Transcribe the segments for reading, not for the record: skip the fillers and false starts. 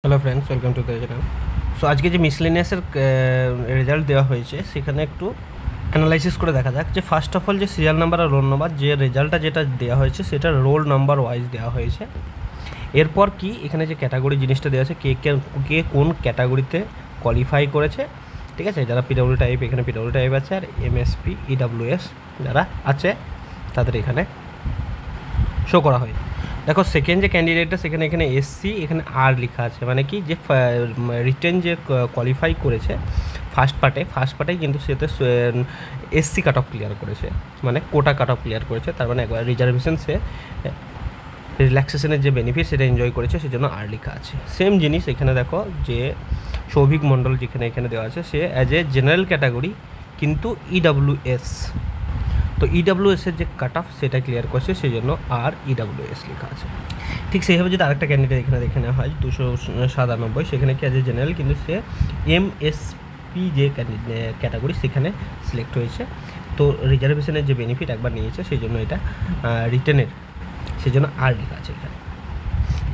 Hello friends, welcome to the channel. So আজকে যে মিসলেনিয়াসের result দেওয়া হয়েছে সেখানে একটু অ্যানালাইসিস করে দেখা যাক যে ফার্স্ট অফ অল যে সিরিয়াল নাম্বার আর রোল নাম্বার যে রেজাল্টটা যেটা দেওয়া হয়েছে সেটা রোল নাম্বার ওয়াইজ দেওয়া হয়েছে। এরপর কি এখানে যে ক্যাটাগরি জিনিসটা দেওয়া আছে কে কোন ক্যাটাগরিতে কোয়ালিফাই করেছে, ঠিক আছে। যারা পিডব্লিউ টাইপ, এখানে পিডব্লিউ টাইপ আছে, আর এমএসপি ইডব্লিউএস যারা আছে তাদের এখানে শো করা হয়। দেখো সেকেন্ড যে ক্যান্ডিডেটটা সেখানে এখানে এসসি, এখানে আর লেখা আছে, মানে কি যে রিটেন যে কোয়ালিফাই করেছে ফার্স্ট পার্টেই কিন্তু সে তো এসসি কাট অফ ক্লিয়ার করেছে, মানে কোটা কাট অফ ক্লিয়ার করেছে। তার মানে একবার রিজার্ভেশন সে রিল্যাক্সেশনের যে বেনিফিট সেটা এনজয় করেছে, সেজন্য আর লেখা আছে। সেম জিনিস এখানে দেখো যে সৌভিক মণ্ডল যেখানে এখানে দেওয়া আছে, সে অ্যাজ এ জেনারেল ক্যাটাগরি কিন্তু ইডব্লিউএস, তো ইডব্লিউএসের যে কাট অফ সেটা ক্লিয়ার করছে, সেই জন্য আর ইডব্লিউএস লেখা আছে। ঠিক সেইভাবে যদি আরেকটা ক্যান্ডিডেট এখানে দেখে নেওয়া হয় 297, সেখানে কি আছে জেনারেল, কিন্তু সে এমএসপি যে ক্যাটাগরি সেখানে সিলেক্ট হয়েছে, তো রিজার্ভেশনের যে বেনিফিট একবার নিয়েছে, সেই জন্য এটা রিটেনের, সেই জন্য আর লেখা আছে এখানে।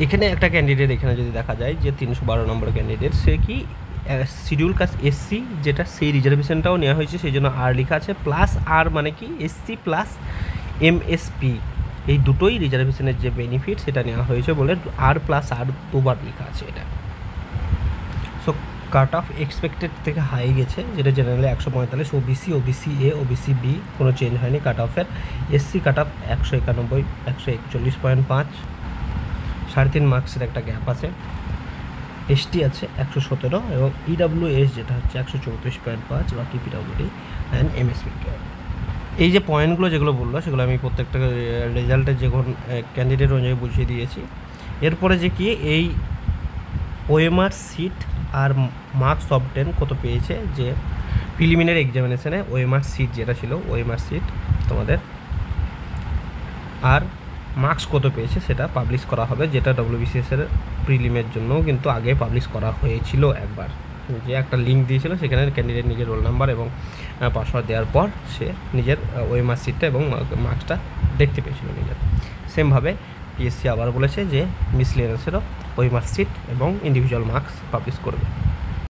এখানে একটা ক্যান্ডিডেট এখানে যদি দেখা যায় যে 312 নম্বর ক্যান্ডিডেট, সে কি শিডিউল কাস্ট এসসি, যেটা সেই রিজার্ভেশনটাও নেওয়া হয়েছে, সেই জন্য আর লেখা আছে। প্লাস আর মানে কি এসসি প্লাস এমএসপি, এই দুটোই রিজার্ভেশনের যে বেনিফিট সেটা নেওয়া হয়েছে বলে আর প্লাস আর দুবার লেখা আছে এটা। সো কাট অফ এক্সপেক্টেড থেকে হাই গেছে, যেটা generally 145, OBC A, OBC B কোনো চেঞ্জ হয়নি কাট অফের। এসসি কাট অফ 191, 141.5, 3.5 মার্কসের একটা গ্যাপ আছে। এসটি আছে 117, এবং ইডব্লিউএস যেটা হচ্ছে 134.5, বাকি পিডব্লিউডি অ্যান্ড এমএসপি। এই যে পয়েন্টগুলো যেগুলো বললো সেগুলো আমি প্রত্যেকটা রেজাল্টের যে কোন ক্যান্ডিডেট অনুযায়ী বুঝিয়ে দিয়েছি। এরপরে যে কি এই ওএমআর সিট আর মার্কস অবটেন কত পেয়েছে, যে প্রিলিমিনারি এক্সামিনেশনে ওএমআর সিট যেটা ছিল, ওএমআর সিট তোমাদের আর মার্কস কত পেয়েছে সেটা পাবলিশ করা হবে, যেটা ডব্লিউবিসিএসের প্রিলিমের জন্য কিন্তু আগে পাবলিশ করা হয়েছিল একবার, যে একটা লিঙ্ক দিয়েছিল, সেখানে ক্যান্ডিডেট নিজের রোল নাম্বার এবং পাসওয়ার্ড দেওয়ার পর সে নিজের ওএমআর সিটটা এবং মার্কসটা দেখতে পেয়েছিল নিজের। সেমভাবে পিএসসি আবার বলেছে যে মিসলেনিয়াসেরও ওএমআর সিট এবং ইন্ডিভিজুয়াল মার্কস পাবলিশ করবে।